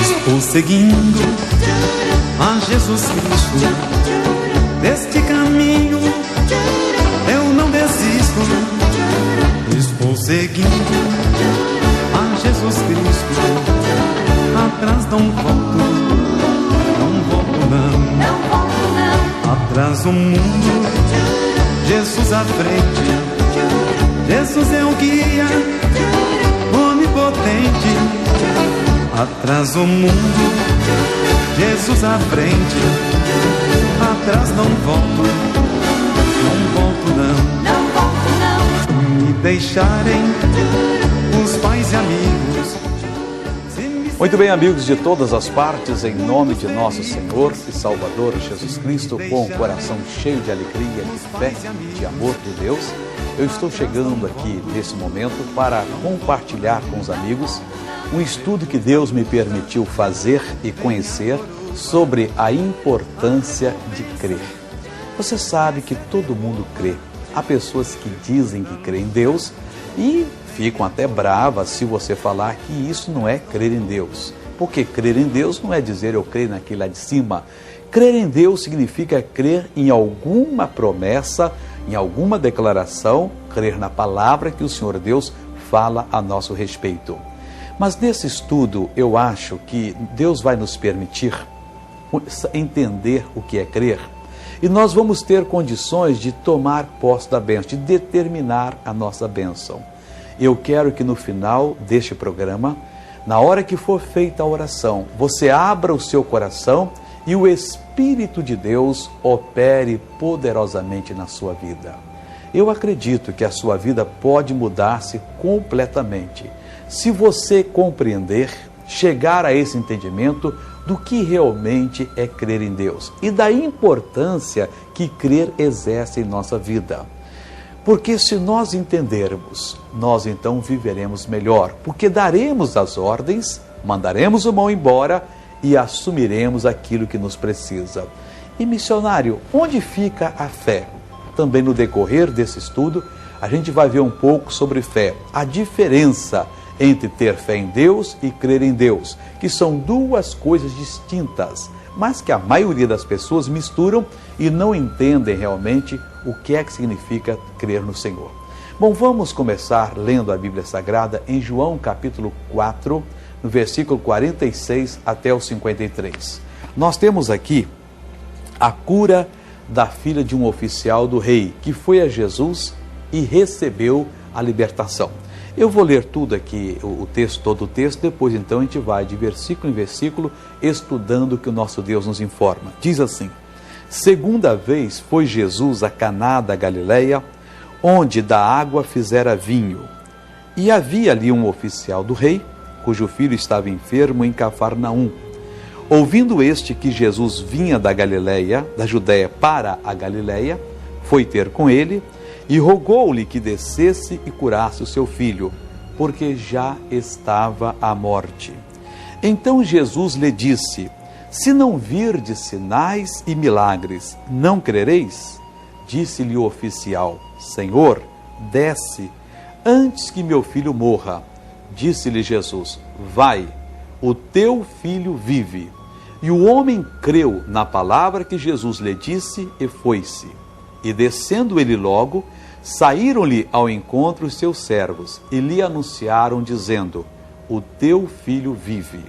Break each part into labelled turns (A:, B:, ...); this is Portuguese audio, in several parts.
A: Estou seguindo a Jesus Cristo, deste caminho eu não desisto. Estou seguindo a Jesus Cristo, atrás não volto, não volto não. Atrás o mundo, Jesus à frente, Jesus é o guia onipotente. Atrás o mundo, Jesus à frente, atrás não volto, não. Me deixarem os pais e amigos.
B: Muito bem, amigos de todas as partes, em nome de nosso Senhor e Salvador Jesus Cristo, com o coração cheio de alegria, de fé, de amor por Deus, eu estou chegando aqui nesse momento para compartilhar com os amigos um estudo que Deus me permitiu fazer e conhecer sobre a importância de crer. Você sabe que todo mundo crê. Há pessoas que dizem que creem em Deus e ficam até bravas se você falar que isso não é crer em Deus. Porque crer em Deus não é dizer eu creio naquele lá de cima. Crer em Deus significa crer em alguma promessa, em alguma declaração, crer na palavra que o Senhor Deus fala a nosso respeito. Mas nesse estudo eu acho que Deus vai nos permitir entender o que é crer. E nós vamos ter condições de tomar posse da bênção, de determinar a nossa bênção. Eu quero que no final deste programa, na hora que for feita a oração, você abra o seu coração e o Espírito de Deus opere poderosamente na sua vida. Eu acredito que a sua vida pode mudar-se completamente, se você compreender, chegar a esse entendimento do que realmente é crer em Deus e da importância que crer exerce em nossa vida. Porque se nós entendermos, nós então viveremos melhor, porque daremos as ordens, mandaremos o mal embora e assumiremos aquilo que nos precisa. E missionário, onde fica a fé? Também no decorrer desse estudo, a gente vai ver um pouco sobre fé, a diferença entre ter fé em Deus e crer em Deus, que são duas coisas distintas, mas que a maioria das pessoas misturam e não entendem realmente o que é que significa crer no Senhor. Bom, vamos começar lendo a Bíblia Sagrada em João capítulo 4, no versículo 46 até o 53. Nós temos aqui a cura da filha de um oficial do rei, que foi a Jesus e recebeu a libertação. Eu vou ler tudo aqui, o texto, todo o texto, depois então a gente vai de versículo em versículo estudando o que o nosso Deus nos informa. Diz assim: segunda vez foi Jesus a Caná da Galileia, onde da água fizera vinho. E havia ali um oficial do rei, cujo filho estava enfermo em Cafarnaum. Ouvindo este que Jesus vinha da Galileia, da Judéia para a Galileia, foi ter com ele e rogou-lhe que descesse e curasse o seu filho, porque já estava à morte. Então Jesus lhe disse: se não virdes sinais e milagres, não crereis? Disse-lhe o oficial: Senhor, desce, antes que meu filho morra. Disse-lhe Jesus: vai, o teu filho vive. E o homem creu na palavra que Jesus lhe disse e foi-se. E descendo ele logo, saíram-lhe ao encontro os seus servos e lhe anunciaram, dizendo: o teu filho vive.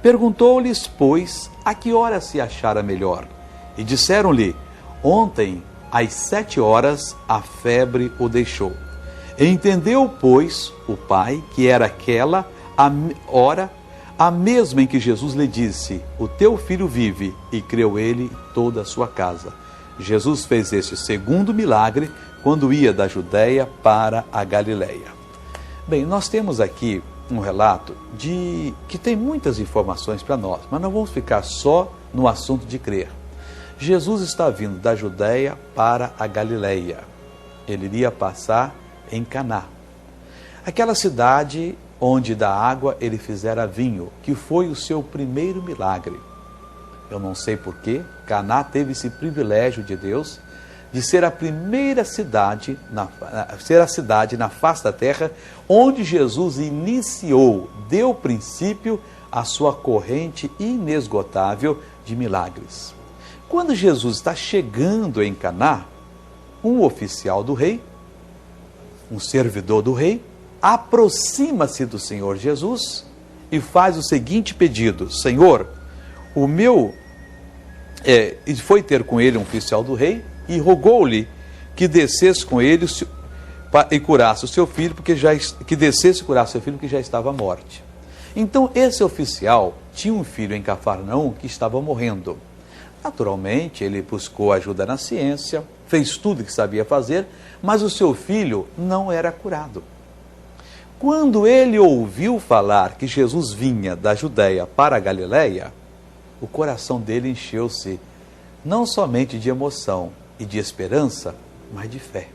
B: Perguntou-lhes, pois, a que hora se achara melhor? E disseram-lhe: ontem, às 7 horas, a febre o deixou. Entendeu, pois, o pai que era aquela a hora, a mesma em que Jesus lhe disse: o teu filho vive, e creu ele e toda a sua casa. Jesus fez este segundo milagre quando ia da Judéia para a Galileia. Bem, nós temos aqui um relato que tem muitas informações para nós, mas não vamos ficar só no assunto de crer. Jesus está vindo da Judéia para a Galileia. Ele iria passar em Caná, aquela cidade onde da água ele fizera vinho, que foi o seu primeiro milagre. Eu não sei porquê, Caná teve esse privilégio de Deus de ser a primeira cidade, ser a cidade na face da terra, onde Jesus iniciou, deu princípio à sua corrente inesgotável de milagres. Quando Jesus está chegando em Caná, um oficial do rei, um servidor do rei, aproxima-se do Senhor Jesus e faz o seguinte pedido: Senhor, foi ter com ele um oficial do rei e rogou-lhe que descesse com ele e curasse o seu filho, porque já estava à morte. Então esse oficial tinha um filho em Cafarnaum que estava morrendo. Naturalmente, ele buscou ajuda na ciência, fez tudo o que sabia fazer, mas o seu filho não era curado. Quando ele ouviu falar que Jesus vinha da Judéia para a Galiléia, o coração dele encheu-se não somente de emoção e de esperança, mas de fé.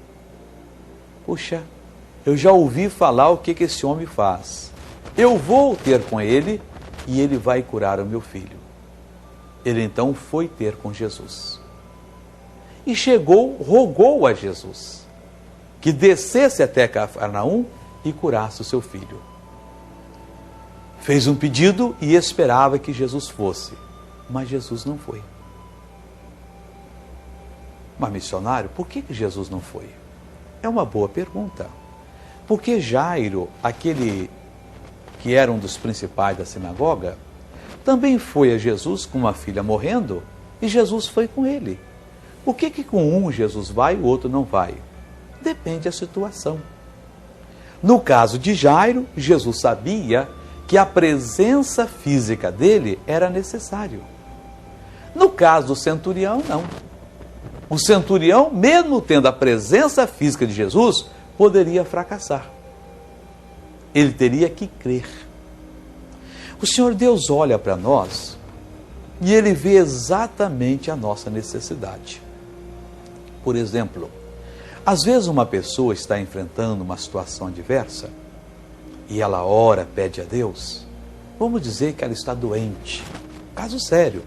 B: Puxa, eu já ouvi falar o que esse homem faz. Eu vou ter com ele e ele vai curar o meu filho. Ele então foi ter com Jesus. E rogou a Jesus que descesse até Cafarnaum e curasse o seu filho. Fez um pedido e esperava que Jesus fosse, mas Jesus não foi. Mas missionário, por que Jesus não foi? É uma boa pergunta. Porque Jairo, aquele que era um dos principais da sinagoga, também foi a Jesus com uma filha morrendo e Jesus foi com ele. Por que com um Jesus vai e o outro não vai? Depende da situação. No caso de Jairo, Jesus sabia que a presença física dele era necessário. No caso do centurião, não. O centurião, mesmo tendo a presença física de Jesus, poderia fracassar. Ele teria que crer. O Senhor Deus olha para nós e Ele vê exatamente a nossa necessidade. Por exemplo, às vezes uma pessoa está enfrentando uma situação adversa e ela ora, pede a Deus. Vamos dizer que ela está doente, caso sério.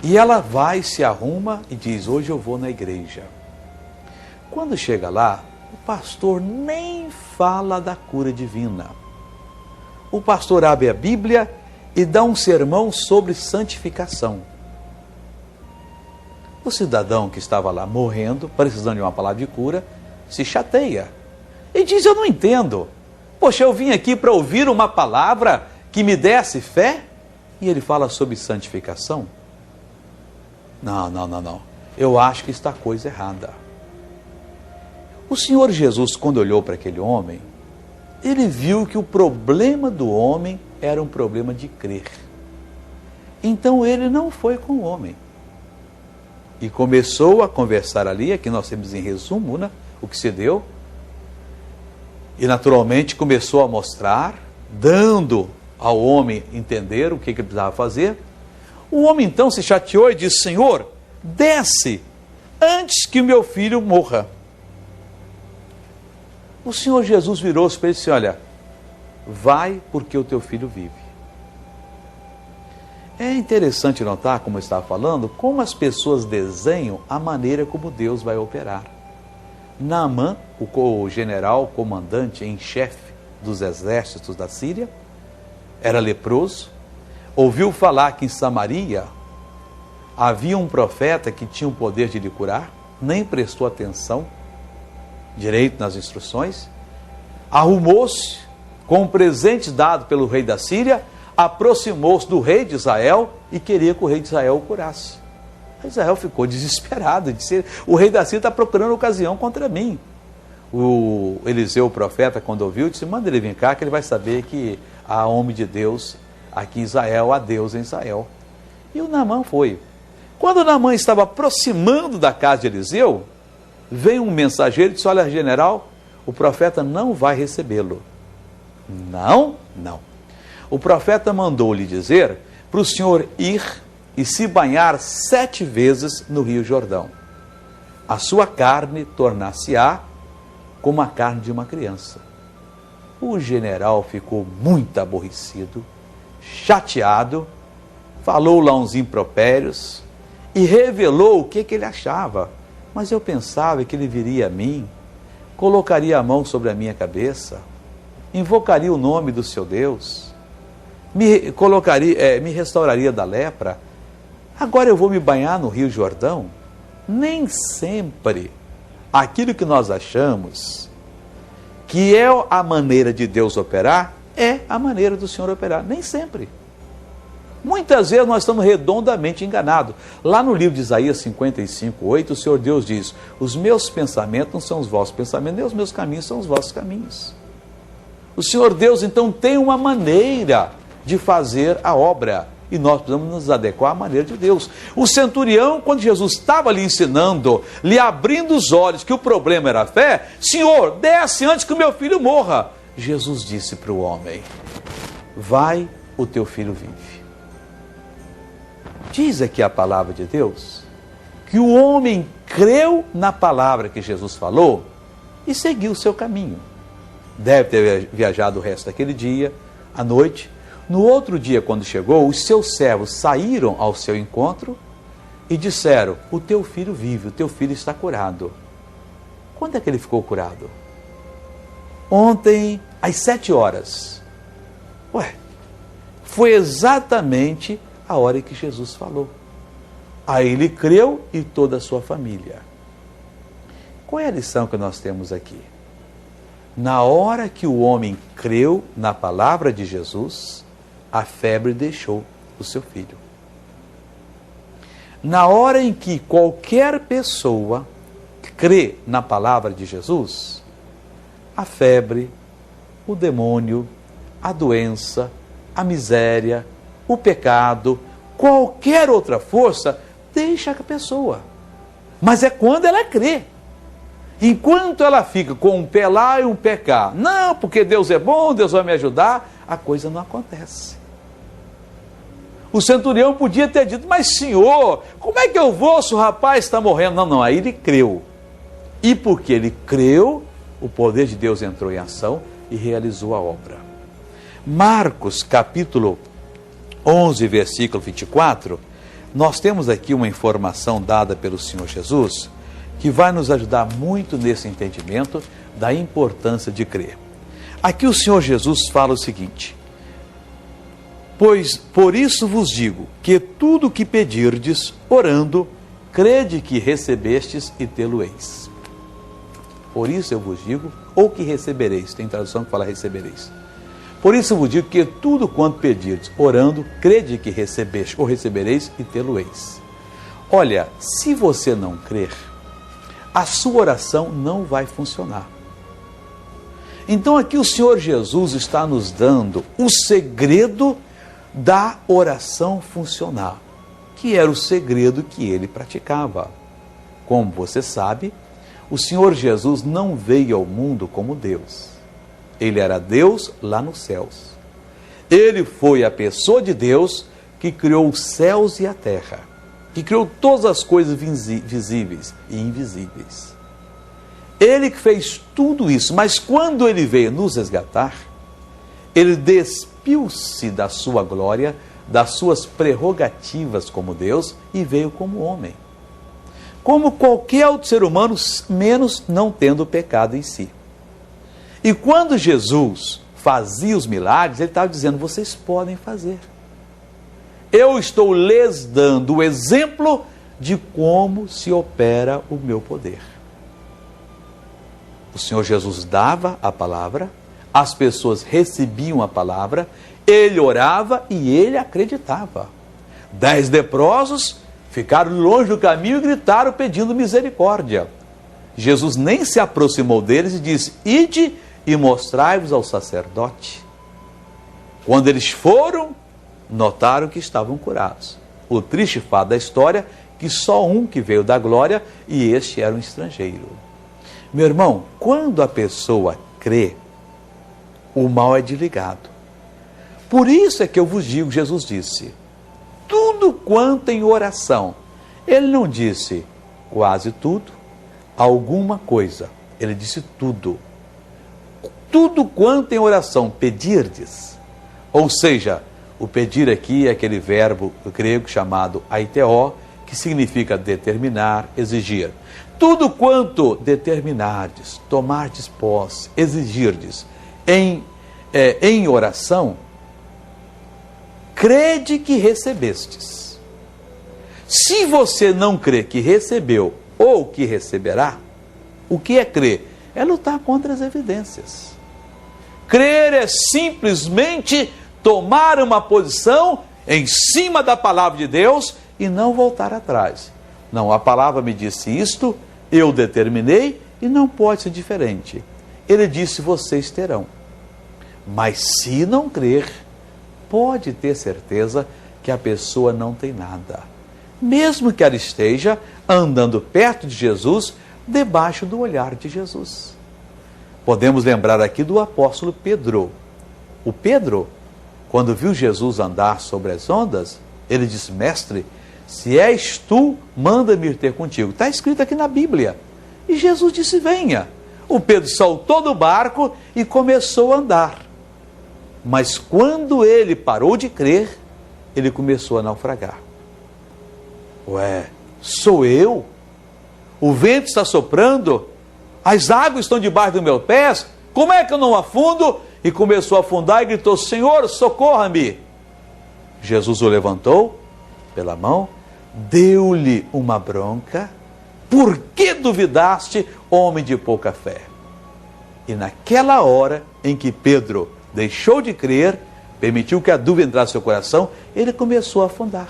B: E ela vai, se arruma e diz: hoje eu vou na igreja. Quando chega lá, o pastor nem fala da cura divina. O pastor abre a Bíblia e dá um sermão sobre santificação. O cidadão que estava lá morrendo, precisando de uma palavra de cura, se chateia e diz: eu não entendo. Poxa, eu vim aqui para ouvir uma palavra que me desse fé? E ele fala sobre santificação? Não. Eu acho que está coisa errada. O Senhor Jesus, quando olhou para aquele homem, ele viu que o problema do homem era um problema de crer. Então ele não foi com o homem. E começou a conversar ali, aqui nós temos em resumo, né, o que se deu. E naturalmente começou a mostrar, dando ao homem entender o que ele precisava fazer. O homem então se chateou e disse: Senhor, desce antes que o meu filho morra. O Senhor Jesus virou-se para ele e disse: olha, vai porque o teu filho vive. É interessante notar, como eu estava falando, como as pessoas desenham a maneira como Deus vai operar. Naamã, o general, comandante em chefe dos exércitos da Síria, era leproso, ouviu falar que em Samaria havia um profeta que tinha o poder de lhe curar, nem prestou atenção direito nas instruções, arrumou-se com um presente dado pelo rei da Síria, aproximou-se do rei de Israel e queria que o rei de Israel o curasse. Israel ficou desesperado, disse: o rei da Síria está procurando ocasião contra mim. O Eliseu, o profeta, quando ouviu, disse: manda ele vir cá que ele vai saber que há homem de Deus aqui em Israel, há Deus em Israel. E o Naamã foi. Quando o Naamã estava aproximando da casa de Eliseu, veio um mensageiro e disse: olha, general, o profeta não vai recebê-lo. Não. O profeta mandou-lhe dizer para o senhor ir e se banhar 7 vezes no Rio Jordão. A sua carne tornar-se-á como a carne de uma criança. O general ficou muito aborrecido, chateado, falou lá uns impropérios e revelou o que ele achava. mas eu pensava que ele viria a mim, colocaria a mão sobre a minha cabeça, invocaria o nome do seu Deus, me restauraria da lepra. Agora eu vou me banhar no Rio Jordão? Nem sempre aquilo que nós achamos que é a maneira de Deus operar, é a maneira do Senhor operar. Nem sempre. Muitas vezes nós estamos redondamente enganados. Lá no livro de Isaías 55:8, o Senhor Deus diz: os meus pensamentos não são os vossos pensamentos, nem os meus caminhos são os vossos caminhos. O Senhor Deus, então, tem uma maneira de fazer a obra, e nós precisamos nos adequar à maneira de Deus. O centurião, quando Jesus estava lhe ensinando, lhe abrindo os olhos que o problema era a fé: Senhor, desce antes que o meu filho morra. Jesus disse para o homem: vai, o teu filho vive. Diz aqui a palavra de Deus que o homem creu na palavra que Jesus falou e seguiu o seu caminho. Deve ter viajado o resto daquele dia, à noite. No outro dia, quando chegou, os seus servos saíram ao seu encontro e disseram: o teu filho vive, o teu filho está curado. Quando é que ele ficou curado? Ontem, às 7 horas. Foi exatamente a hora que Jesus falou. Aí ele creu e toda a sua família. Qual é a lição que nós temos aqui? Na hora que o homem creu na palavra de Jesus, a febre deixou o seu filho. Na hora em que qualquer pessoa crê na palavra de Jesus, a febre, o demônio, a doença, a miséria, o pecado, qualquer outra força, deixa a pessoa. Mas é quando ela crê. Enquanto ela fica com um pé lá e um pé cá, não, porque Deus é bom, Deus vai me ajudar, a coisa não acontece. O centurião podia ter dito: mas Senhor, como é que eu vou se o rapaz está morrendo? Não, aí ele creu. E porque ele creu, o poder de Deus entrou em ação e realizou a obra. Marcos, capítulo 11, versículo 24, nós temos aqui uma informação dada pelo Senhor Jesus que vai nos ajudar muito nesse entendimento da importância de crer. Aqui o Senhor Jesus fala o seguinte: pois por isso vos digo que tudo o que pedirdes, orando, crede que recebestes e tê-lo-eis. Por isso eu vos digo, ou que recebereis, tem tradução que fala recebereis. Por isso eu vos digo que tudo quanto pedirdes, orando, crede que recebeste ou recebereis e tê-lo-eis. Olha, se você não crer, a sua oração não vai funcionar. Então aqui o Senhor Jesus está nos dando o segredo da oração funcionar, que era o segredo que ele praticava. Como você sabe, o Senhor Jesus não veio ao mundo como Deus. Ele era Deus lá nos céus. Ele foi a pessoa de Deus que criou os céus e a terra, que criou todas as coisas visíveis e invisíveis. Ele que fez tudo isso, mas quando ele veio nos resgatar, ele despiu-se da sua glória, das suas prerrogativas como Deus e veio como homem. Como qualquer outro ser humano, menos não tendo pecado em si. E quando Jesus fazia os milagres, ele estava dizendo: vocês podem fazer. Eu estou lhes dando o exemplo de como se opera o meu poder. O Senhor Jesus dava a palavra, as pessoas recebiam a palavra, ele orava e ele acreditava. 10 leprosos ficaram longe do caminho e gritaram pedindo misericórdia. Jesus nem se aproximou deles e disse: ide e mostrai-vos ao sacerdote. Quando eles foram, notaram que estavam curados. O triste fato da história é que só um que veio da glória e este era um estrangeiro. Meu irmão, quando a pessoa crê, o mal é desligado. Por isso é que eu vos digo, Jesus disse, tudo quanto em oração. Ele não disse quase tudo, alguma coisa. Ele disse tudo. Tudo quanto em oração pedirdes. Ou seja, o pedir aqui é aquele verbo grego chamado aiteo, que significa determinar, exigir. Tudo quanto determinardes, tomardes posse, exigirdes em oração, crede que recebestes. Se você não crê que recebeu ou que receberá, o que é crer? É lutar contra as evidências. Crer é simplesmente tomar uma posição em cima da palavra de Deus e não voltar atrás. Não, a palavra me disse isto, eu determinei e não pode ser diferente. Ele disse, vocês terão. Mas se não crer, pode ter certeza que a pessoa não tem nada. Mesmo que ela esteja andando perto de Jesus, debaixo do olhar de Jesus. Podemos lembrar aqui do apóstolo Pedro. O Pedro, quando viu Jesus andar sobre as ondas, ele disse, mestre, se és tu, manda-me ir ter contigo. Está escrito aqui na Bíblia. E Jesus disse, venha. O Pedro saltou do barco e começou a andar. Mas quando ele parou de crer, ele começou a naufragar. Ué, sou eu? O vento está soprando? As águas estão debaixo dos meus pés? Como é que eu não afundo? E começou a afundar e gritou, Senhor, socorra-me. Jesus o levantou pela mão, deu-lhe uma bronca. Por que duvidaste, homem de pouca fé? E naquela hora em que Pedro deixou de crer, permitiu que a dúvida entrasse no seu coração, ele começou a afundar.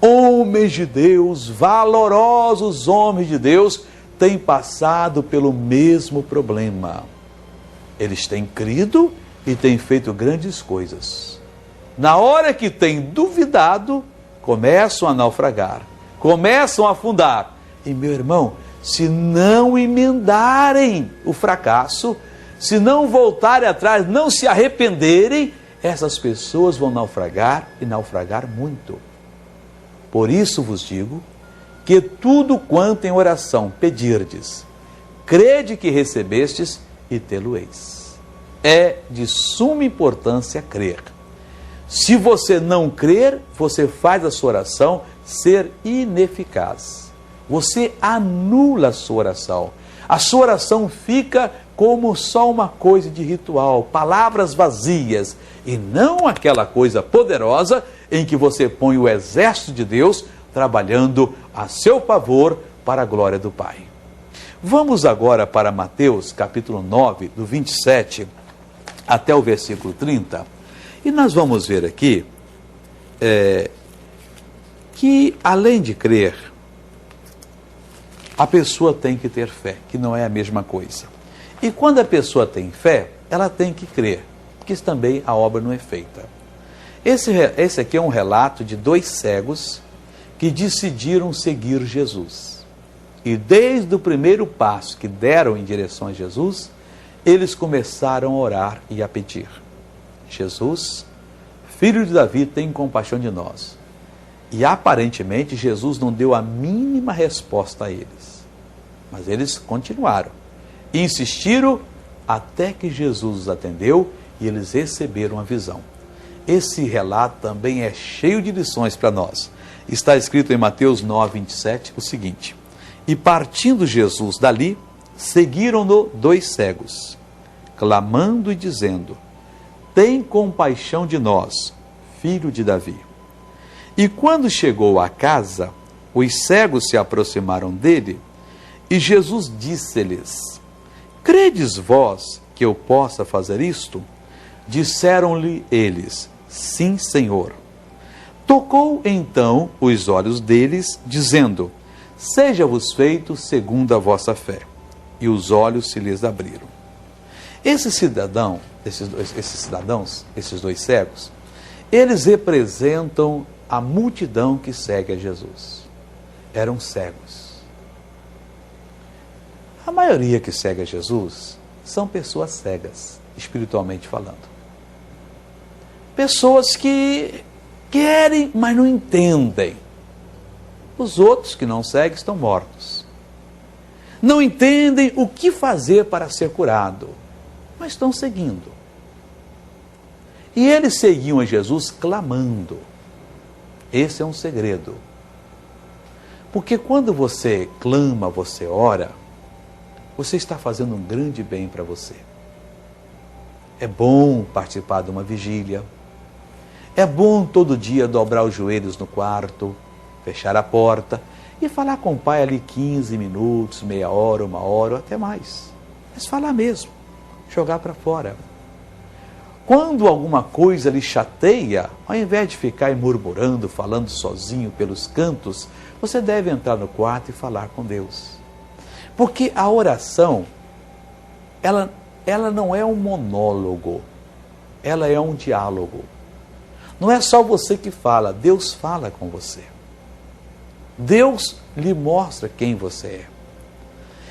B: Homens de Deus, valorosos homens de Deus, têm passado pelo mesmo problema. Eles têm crido e têm feito grandes coisas. Na hora que têm duvidado, começam a naufragar, começam a afundar. E meu irmão, se não emendarem o fracasso, se não voltarem atrás, não se arrependerem, essas pessoas vão naufragar e naufragar muito. Por isso vos digo que tudo quanto em oração pedirdes, crede que recebestes e tê-lo-eis. É de suma importância crer. Se você não crer, você faz a sua oração ser ineficaz. Você anula a sua oração. A sua oração fica como só uma coisa de ritual, palavras vazias, e não aquela coisa poderosa em que você põe o exército de Deus trabalhando a seu favor para a glória do Pai. Vamos agora para Mateus capítulo 9, do 27 até o versículo 30, e nós vamos ver aqui que além de crer, a pessoa tem que ter fé, que não é a mesma coisa. E quando a pessoa tem fé, ela tem que crer, porque também a obra não é feita. Esse aqui é um relato de 2 cegos que decidiram seguir Jesus. E desde o primeiro passo que deram em direção a Jesus, eles começaram a orar e a pedir. Jesus, filho de Davi, tem compaixão de nós. E aparentemente Jesus não deu a mínima resposta a eles. Mas eles continuaram. E insistiram até que Jesus os atendeu e eles receberam a visão. Esse relato também é cheio de lições para nós. Está escrito em Mateus 9, 27 o seguinte: E partindo Jesus dali, seguiram-no 2 cegos, clamando e dizendo, tem compaixão de nós, filho de Davi. E quando chegou à casa, os cegos se aproximaram dele, e Jesus disse-lhes, credes vós que eu possa fazer isto? Disseram-lhe eles, sim, Senhor. Tocou então os olhos deles, dizendo, seja-vos feito segundo a vossa fé. E os olhos se lhes abriram. Esses 2 cegos, eles representam a multidão que segue a Jesus. Eram cegos. A maioria que segue a Jesus são pessoas cegas, espiritualmente falando. Pessoas que querem, mas não entendem. Os outros que não seguem estão mortos. Não entendem o que fazer para ser curado, mas estão seguindo. E eles seguiam a Jesus clamando. Esse é um segredo. Porque quando você clama, você ora, você está fazendo um grande bem para você. É bom participar de uma vigília. É bom todo dia dobrar os joelhos no quarto, fechar a porta e falar com o Pai ali 15 minutos, meia hora, uma hora, ou até mais. Mas falar mesmo, jogar para fora. Quando alguma coisa lhe chateia, ao invés de ficar aí murmurando, falando sozinho pelos cantos, você deve entrar no quarto e falar com Deus. Porque a oração, ela não é um monólogo, ela é um diálogo. Não é só você que fala, Deus fala com você. Deus lhe mostra quem você é.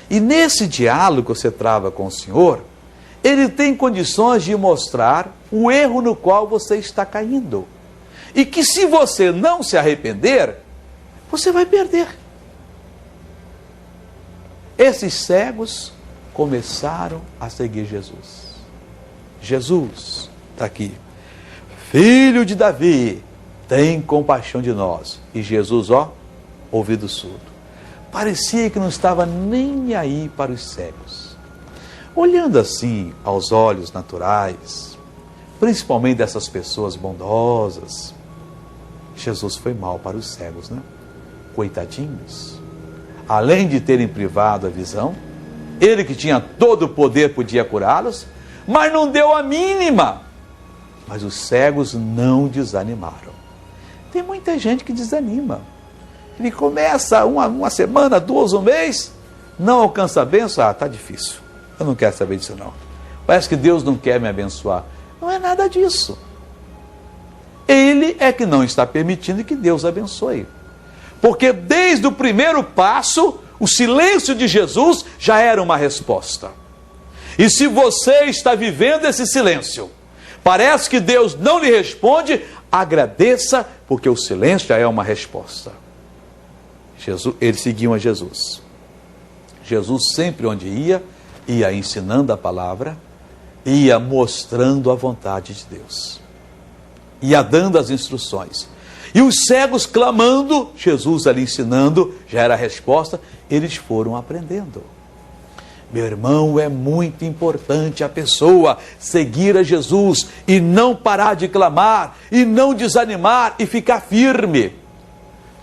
B: E nesse diálogo que você trava com o Senhor, Ele tem condições de mostrar o erro no qual você está caindo. E que se você não se arrepender, você vai perder. Esses cegos começaram a seguir Jesus. Jesus está aqui. Filho de Davi, tem compaixão de nós. E Jesus, ouvido surdo. Parecia que não estava nem aí para os cegos. Olhando assim aos olhos naturais, principalmente dessas pessoas bondosas, Jesus foi mal para os cegos, né? Coitadinhos. Além de terem privado a visão, Ele que tinha todo o poder podia curá-los, mas não deu a mínima. Mas os cegos não desanimaram. Tem muita gente que desanima. Ele começa uma semana, 2, um mês, não alcança a bênção. Está difícil. Eu não quero saber disso não. Parece que Deus não quer me abençoar. Não é nada disso. Ele é que não está permitindo que Deus abençoe. Porque desde o primeiro passo, o silêncio de Jesus já era uma resposta. E se você está vivendo esse silêncio, parece que Deus não lhe responde, agradeça, porque o silêncio já é uma resposta. Eles seguiam a Jesus. Jesus sempre onde ia ensinando a palavra, ia mostrando a vontade de Deus. Ia dando as instruções. E os cegos clamando, Jesus ali ensinando, já era a resposta, eles foram aprendendo. Meu irmão, é muito importante a pessoa seguir a Jesus e não parar de clamar, e não desanimar e ficar firme.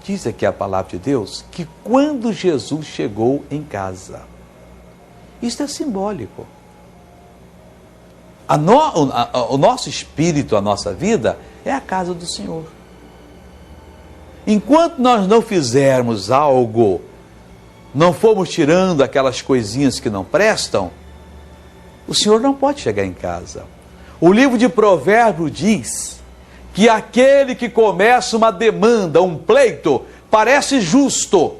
B: Diz aqui a palavra de Deus que quando Jesus chegou em casa, isso é simbólico. O nosso espírito, a nossa vida, é a casa do Senhor. Enquanto nós não fizermos algo, não formos tirando aquelas coisinhas que não prestam, o Senhor não pode chegar em casa. O livro de Provérbios diz que aquele que começa uma demanda, um pleito, parece justo,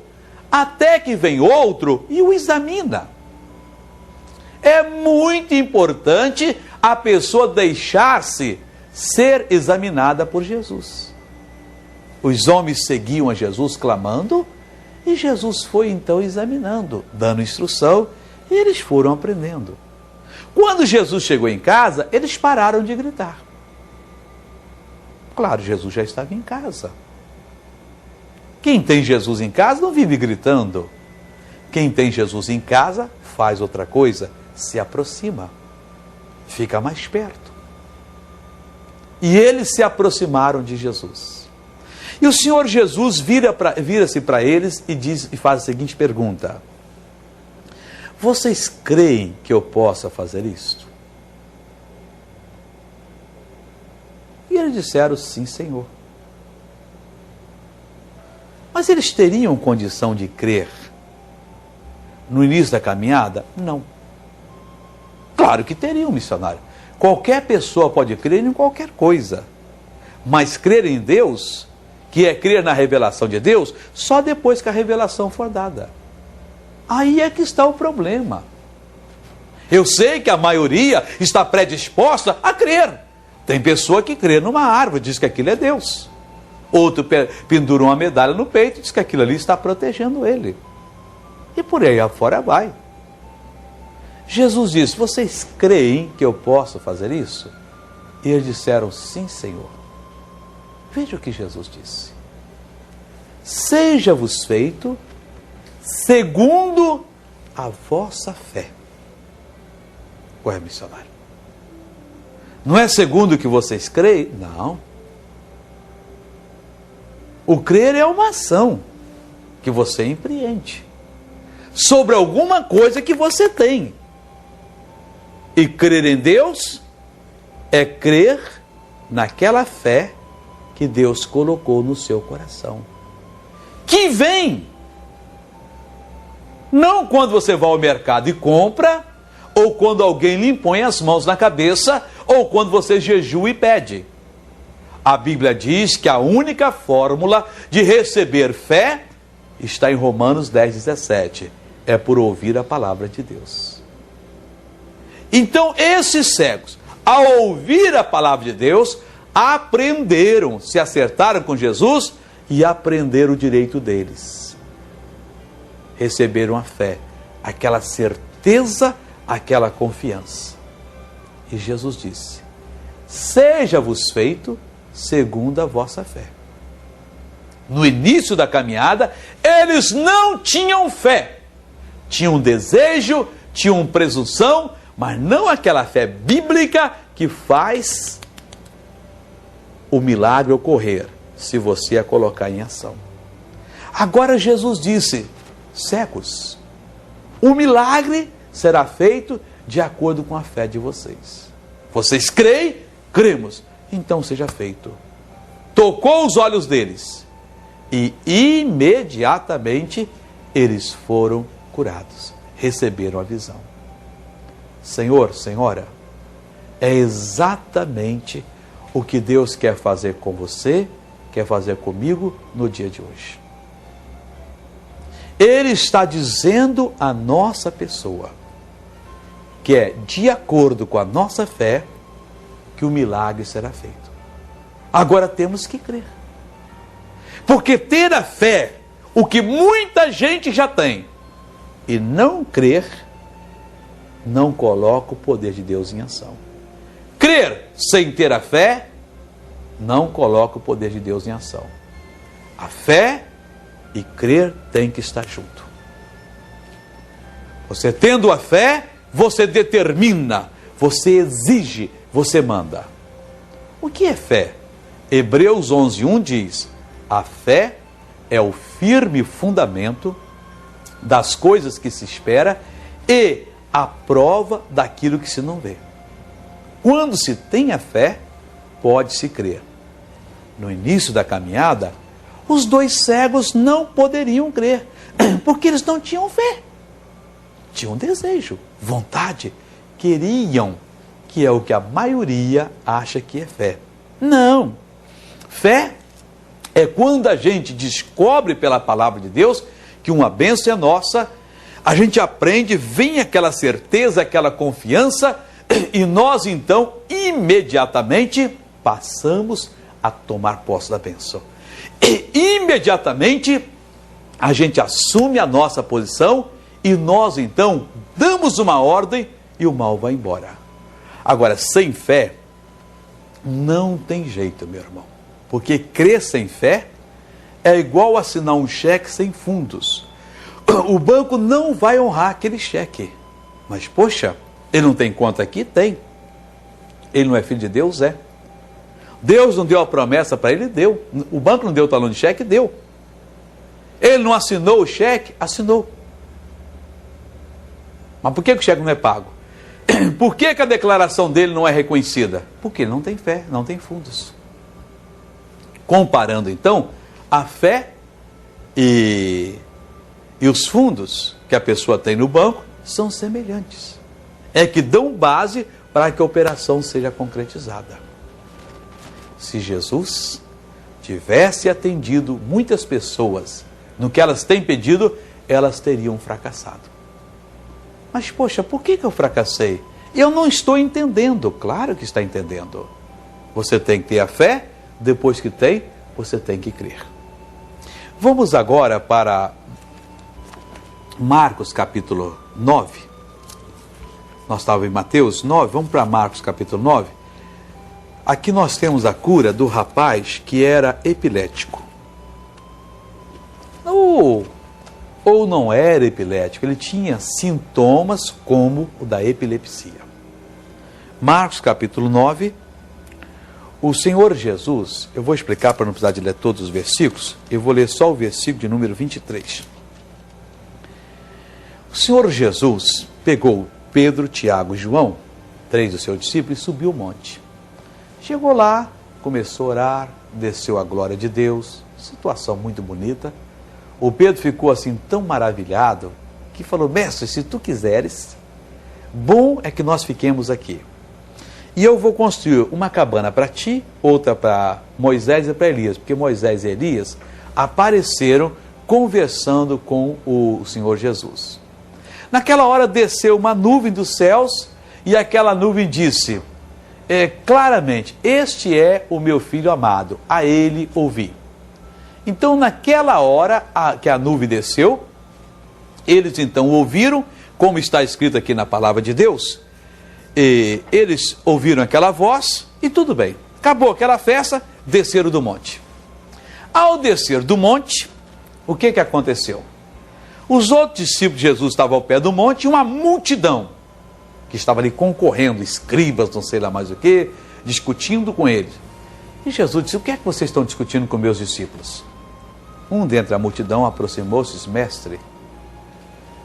B: até que vem outro e o examina. É muito importante a pessoa deixar-se ser examinada por Jesus. Os homens seguiam a Jesus clamando, e Jesus foi então examinando, dando instrução, e eles foram aprendendo. Quando Jesus chegou em casa, eles pararam de gritar. Claro, Jesus já estava em casa. Quem tem Jesus em casa não vive gritando. Quem tem Jesus em casa faz outra coisa, se aproxima, fica mais perto. E eles se aproximaram de Jesus. E o Senhor Jesus vira-se para eles e faz a seguinte pergunta: vocês creem que eu possa fazer isto? E eles disseram, sim, Senhor. Mas eles teriam condição de crer no início da caminhada? Não. Claro que teriam, missionário. Qualquer pessoa pode crer em qualquer coisa. Mas crer em Deus, que é crer na revelação de Deus, só depois que a revelação for dada. Aí é que está o problema. Eu sei que a maioria está predisposta a crer. Tem pessoa que crê numa árvore, diz que aquilo é Deus. Outro pendura uma medalha no peito e diz que aquilo ali está protegendo ele. E por aí afora vai. Jesus disse, vocês creem que eu posso fazer isso? E eles disseram, sim, Senhor. Veja o que Jesus disse. seja-vos feito segundo a vossa fé. Ué, missionário, não é segundo o que vocês creem? Não. O crer é uma ação que você empreende sobre alguma coisa que você tem. E crer em Deus é crer naquela fé que Deus colocou no seu coração, que vem não quando você vai ao mercado e compra, ou quando alguém lhe impõe as mãos na cabeça, ou quando você jejua e pede. A Bíblia diz que a única fórmula de receber fé está em Romanos 10:17. É por ouvir a palavra de Deus. Então, esses cegos, ao ouvir a palavra de Deus, aprenderam, se acertaram com Jesus e aprenderam o direito deles. Receberam a fé, aquela certeza, aquela confiança. E Jesus disse: seja-vos feito segundo a vossa fé. No início da caminhada, eles não tinham fé. Tinham desejo, tinham presunção, mas não aquela fé bíblica que faz o milagre ocorrer, se você a colocar em ação. Agora Jesus disse: cegos, o milagre será feito de acordo com a fé de vocês. Vocês creem? Cremos. Então seja feito. Tocou os olhos deles e imediatamente eles foram curados, receberam a visão. Senhor, Senhora, é exatamente o que Deus quer fazer com você, quer fazer comigo no dia de hoje. Ele está dizendo à nossa pessoa que é de acordo com a nossa fé que o milagre será feito. Agora temos que crer. Porque ter a fé, o que muita gente já tem, e não crer, não coloca o poder de Deus em ação. Crer sem ter a fé, não coloca o poder de Deus em ação. A fé e crer tem que estar junto. Você tendo a fé, você determina, você exige, você manda. O que é fé? Hebreus 11:1 diz: a fé é o firme fundamento das coisas que se espera e a prova daquilo que se não vê. Quando se tem a fé, pode-se crer. No início da caminhada, os dois cegos não poderiam crer, porque eles não tinham fé. Tinham desejo, vontade, queriam, que é o que a maioria acha que é fé. Não. Fé é quando a gente descobre pela palavra de Deus que uma bênção é nossa, a gente aprende, vem aquela certeza, aquela confiança, e nós então imediatamente passamos a tomar posse da bênção. E imediatamente a gente assume a nossa posição e nós então damos uma ordem e o mal vai embora. Agora, sem fé, não tem jeito, meu irmão. Porque crer sem fé é igual assinar um cheque sem fundos. O banco não vai honrar aquele cheque. Mas, poxa, ele não tem conta aqui? Tem. Ele não é filho de Deus? É. Deus não deu a promessa para ele? Deu. O banco não deu o talão de cheque? Deu. Ele não assinou o cheque? Assinou. Mas por que o cheque não é pago? Por que a declaração dele não é reconhecida? Porque ele não tem fé, não tem fundos. Comparando então, a fé e os fundos que a pessoa tem no banco são semelhantes. É que dão base para que a operação seja concretizada. Se Jesus tivesse atendido muitas pessoas no que elas têm pedido, elas teriam fracassado. Mas, poxa, por que eu fracassei? Eu não estou entendendo. Claro que está entendendo. Você tem que ter a fé, depois que tem, você tem que crer. Vamos agora para Marcos capítulo 9. Nós estávamos em Mateus 9, vamos para Marcos capítulo 9. Aqui nós temos a cura do rapaz que era epilético. Ou não era epilético, ele tinha sintomas como o da epilepsia. Marcos capítulo 9, o Senhor Jesus, eu vou explicar para não precisar de ler todos os versículos, eu vou ler só o versículo de número 23. O Senhor Jesus pegou Pedro, Tiago e João, 3 dos seus discípulos, e subiu o monte. Chegou lá, começou a orar, desceu a glória de Deus, situação muito bonita. O Pedro ficou assim tão maravilhado que falou: mestre, se tu quiseres, bom é que nós fiquemos aqui. E eu vou construir uma cabana para ti, outra para Moisés e para Elias, porque Moisés e Elias apareceram conversando com o Senhor Jesus. Naquela hora desceu uma nuvem dos céus e aquela nuvem disse claramente: este é o meu filho amado, a ele ouvi. Então naquela hora que a nuvem desceu, eles então ouviram, como está escrito aqui na palavra de Deus, eles ouviram aquela voz e tudo bem. Acabou aquela festa, desceram do monte. Ao descer do monte, o que aconteceu? Os outros discípulos de Jesus estavam ao pé do monte e uma multidão que estava ali concorrendo, escribas, não sei lá mais o que, discutindo com eles. E Jesus disse: o que é que vocês estão discutindo com meus discípulos? Um dentre a multidão aproximou-se e disse: mestre,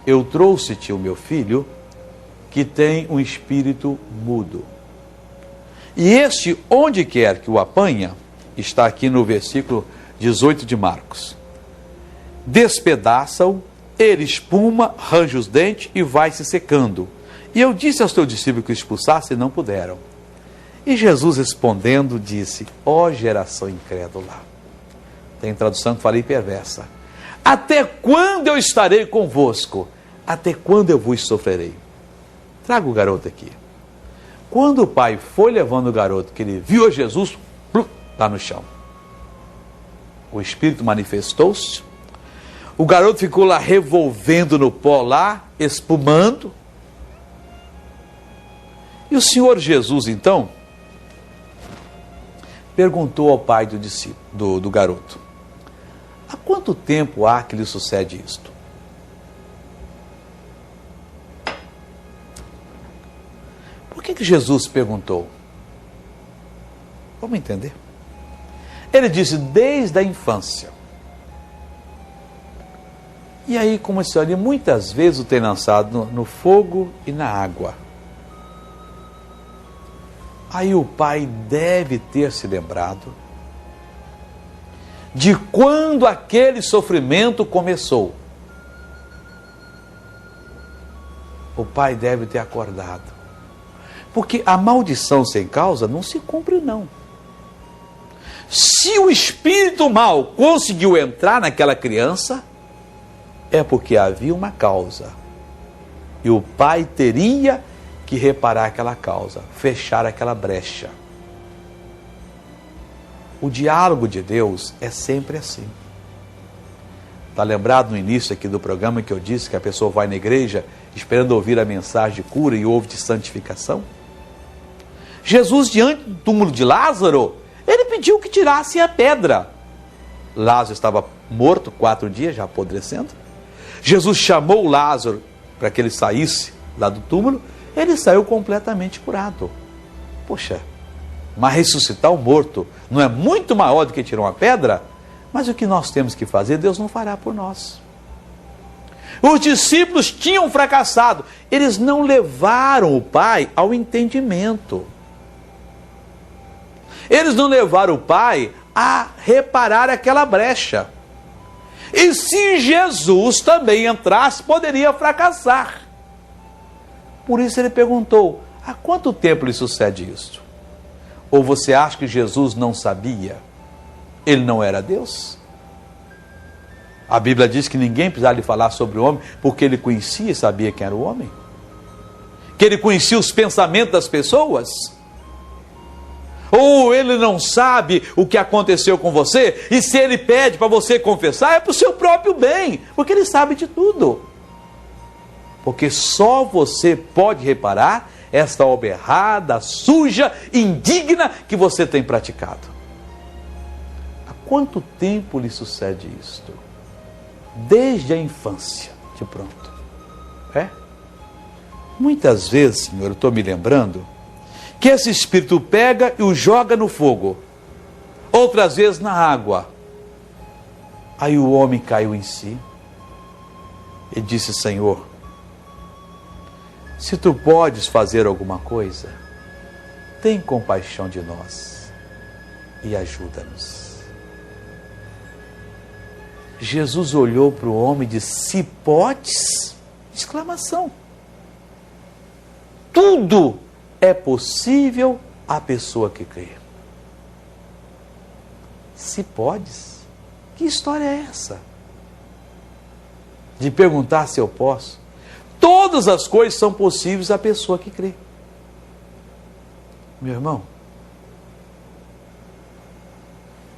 B: eu trouxe-te o meu filho que tem um espírito mudo. E este, onde quer que o apanha, está aqui no versículo 18 de Marcos, despedaça-o, ele espuma, arranja os dentes e vai se secando. E eu disse aos teus discípulos que expulsassem e não puderam. E Jesus respondendo disse: ó geração incrédula. Tem tradução que fala perversa. Até quando eu estarei convosco? Até quando eu vos sofrerei? Traga o garoto aqui. Quando o pai foi levando o garoto, que ele viu a Jesus, lá no chão. O Espírito manifestou-se. O garoto ficou lá revolvendo no pó, lá, espumando. E o Senhor Jesus, então, perguntou ao pai do garoto: há quanto tempo há que lhe sucede isto? Por que Jesus perguntou? Vamos entender. Ele disse: desde a infância. E aí, como esse olho muitas vezes o tem lançado no fogo e na água. Aí o pai deve ter se lembrado de quando aquele sofrimento começou. O pai deve ter acordado. Porque a maldição sem causa não se cumpre, não. Se o espírito mal conseguiu entrar naquela criança, é porque havia uma causa. E o pai teria que reparar aquela causa, fechar aquela brecha. O diálogo de Deus é sempre assim. Está lembrado no início aqui do programa que eu disse que a pessoa vai na igreja esperando ouvir a mensagem de cura e ouve de santificação? Jesus, diante do túmulo de Lázaro, ele pediu que tirasse a pedra. Lázaro estava morto 4 dias, já apodrecendo. Jesus chamou Lázaro para que ele saísse lá do túmulo. Ele saiu completamente curado. Poxa, mas ressuscitar o morto não é muito maior do que tirar uma pedra? Mas o que nós temos que fazer, Deus não fará por nós. Os discípulos tinham fracassado. Eles não levaram o pai ao entendimento. Eles não levaram o pai a reparar aquela brecha. E se Jesus também entrasse, poderia fracassar. Por isso ele perguntou: há quanto tempo lhe sucede isto? Ou você acha que Jesus não sabia? Ele não era Deus? A Bíblia diz que ninguém precisava lhe falar sobre o homem, porque ele conhecia e sabia quem era o homem. Que ele conhecia os pensamentos das pessoas. Ou ele não sabe o que aconteceu com você, e se ele pede para você confessar, é para o seu próprio bem, porque ele sabe de tudo. Porque só você pode reparar esta obra errada, suja, indigna que você tem praticado. Há quanto tempo lhe sucede isto? desde a infância, de pronto. Muitas vezes, Senhor, eu estou me lembrando que esse espírito pega e o joga no fogo, outras vezes na água. Aí o homem caiu em si e disse: Senhor, se tu podes fazer alguma coisa, tem compaixão de nós e ajuda-nos. Jesus olhou para o homem e disse: se podes? Exclamação. Tudo é possível à pessoa que crê. Se podes? Que história é essa? De perguntar se eu posso. Todas as coisas são possíveis à pessoa que crê. Meu irmão,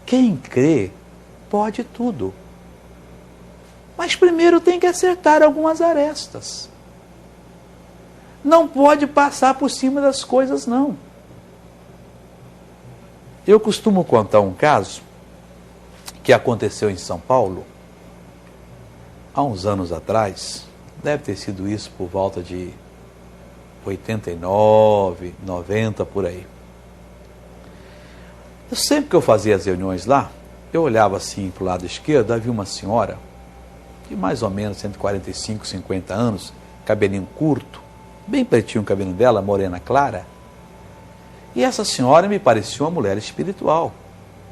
B: quem crê pode tudo. Mas primeiro tem que acertar algumas arestas. Não pode passar por cima das coisas, não. Eu costumo contar um caso que aconteceu em São Paulo, há uns anos atrás. Deve ter sido isso por volta de 89, 90, por aí. Sempre que eu fazia as reuniões lá, eu olhava assim para o lado esquerdo, havia uma senhora de mais ou menos 145, 50 anos, cabelinho curto, bem pretinho o cabelo dela, morena clara. E essa senhora me parecia uma mulher espiritual,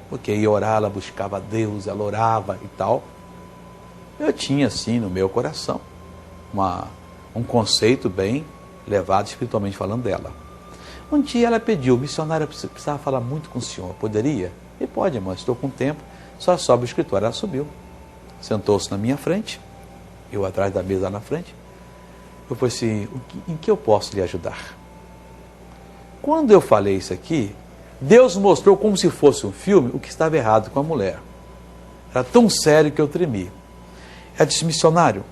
B: porque ia orar, ela buscava Deus, ela orava e tal. Eu tinha assim no meu coração um conceito bem levado espiritualmente falando dela. Um dia ela pediu: missionária, precisava falar muito com o senhor, poderia? E pode, irmão, estou com tempo, só sobe o escritório. Ela subiu, sentou-se na minha frente, eu atrás da mesa lá na frente. Eu falei assim: em que eu posso lhe ajudar? Quando eu falei isso aqui, Deus mostrou como se fosse um filme o que estava errado com a mulher. Era tão sério que eu tremi. Ela disse: missionário,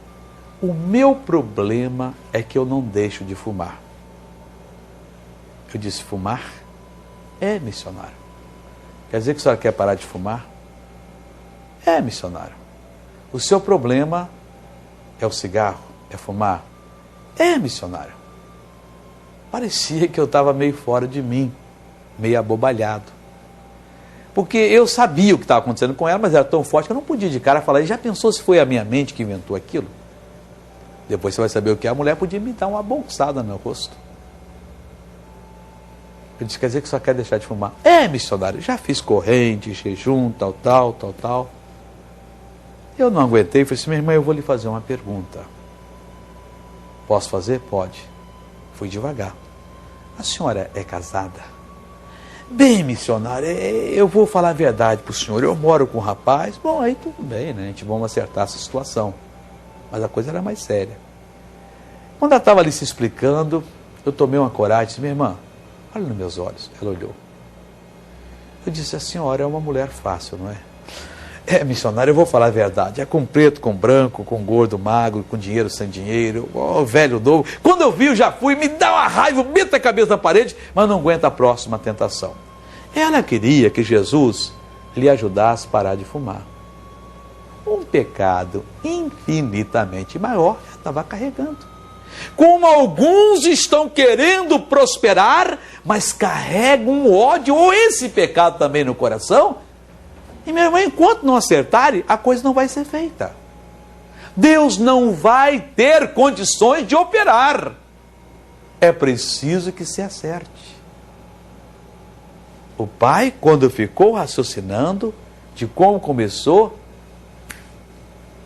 B: o meu problema é que eu não deixo de fumar. Eu disse: fumar? É, missionário. Quer dizer que a senhora quer parar de fumar? É, missionário. O seu problema é o cigarro? É fumar? É, missionário. Parecia que eu estava meio fora de mim, meio abobalhado. Porque eu sabia o que estava acontecendo com ela, mas era tão forte que eu não podia de cara falar: e já pensou se foi a minha mente que inventou aquilo? Depois você vai saber o que é. A mulher podia me dar uma bolsada no rosto. Eu disse: quer dizer que só quer deixar de fumar? É, missionário, já fiz corrente, jejum, tal. Eu não aguentei e falei assim: minha irmã, eu vou lhe fazer uma pergunta. Posso fazer? Pode. Fui devagar. A senhora é casada? Bem, missionário, eu vou falar a verdade para o senhor. Eu moro com um rapaz. Bom, aí tudo bem, né? A gente vamos acertar essa situação. Mas a coisa era mais séria. Quando ela estava ali se explicando, eu tomei uma coragem e disse: minha irmã, olha nos meus olhos. Ela olhou. Eu disse: a senhora é uma mulher fácil, não é? É, missionário, eu vou falar a verdade. É com preto, com branco, com gordo, magro, com dinheiro, sem dinheiro, velho, novo. Quando eu vi, eu já fui, me dá uma raiva, meto a cabeça na parede, mas não aguenta a próxima tentação. Ela queria que Jesus lhe ajudasse a parar de fumar. Um pecado infinitamente maior ela estava carregando. Como alguns estão querendo prosperar, mas carregam um ódio ou esse pecado também no coração. E, meu irmão, enquanto não acertarem, a coisa não vai ser feita. Deus não vai ter condições de operar. É preciso que se acerte. O pai, quando ficou raciocinando de como começou,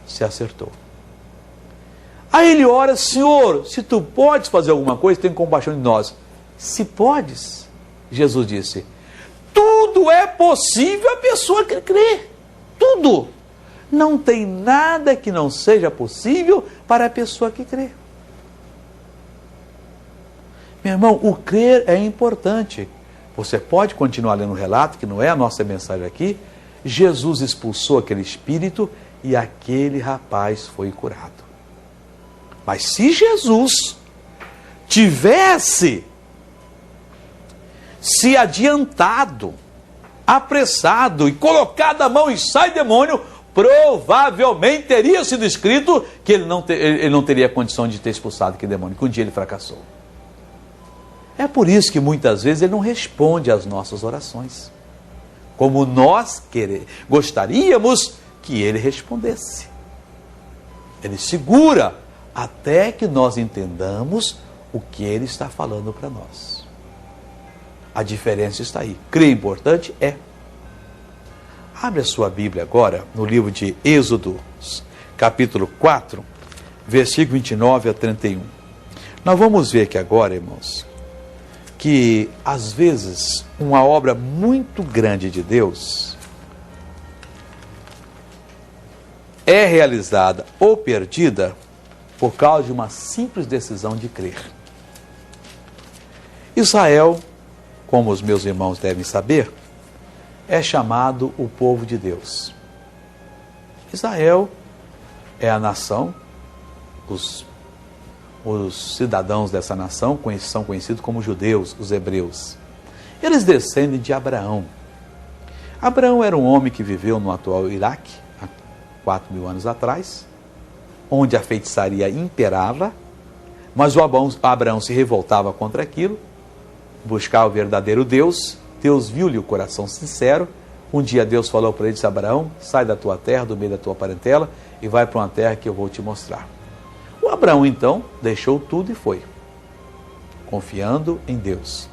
B: se acertou. Aí ele ora: Senhor, se tu podes fazer alguma coisa, tem compaixão de nós. Se podes, Jesus disse, tudo é possível à pessoa que crê. Tudo. Não tem nada que não seja possível para a pessoa que crê. Meu irmão, o crer é importante. Você pode continuar lendo o relato, que não é a nossa mensagem aqui. Jesus expulsou aquele espírito e aquele rapaz foi curado. Mas se Jesus tivesse se adiantado, apressado e colocado a mão e sai demônio, provavelmente teria sido escrito que ele não teria condição de ter expulsado aquele demônio, que um dia ele fracassou. É por isso que muitas vezes ele não responde às nossas orações, como nós gostaríamos que ele respondesse. Ele segura até que nós entendamos o que ele está falando para nós. A diferença está aí. Crer importante é. Abre a sua Bíblia agora no livro de Êxodo, capítulo 4, versículo 29 a 31. Nós vamos ver aqui agora, irmãos, que às vezes uma obra muito grande de Deus é realizada ou perdida por causa de uma simples decisão de crer. Israel, como os meus irmãos devem saber, é chamado o povo de Deus. Israel é a nação, os cidadãos dessa nação são conhecidos como judeus, os hebreus. Eles descendem de Abraão. Abraão era um homem que viveu no atual Iraque, há 4.000 anos atrás, onde a feitiçaria imperava, mas o Abraão se revoltava contra aquilo, buscava o verdadeiro Deus. Deus viu-lhe o coração sincero. Um dia Deus falou para ele, disse: Abraão, sai da tua terra, do meio da tua parentela, e vai para uma terra que eu vou te mostrar. O Abraão então deixou tudo e foi, confiando em Deus.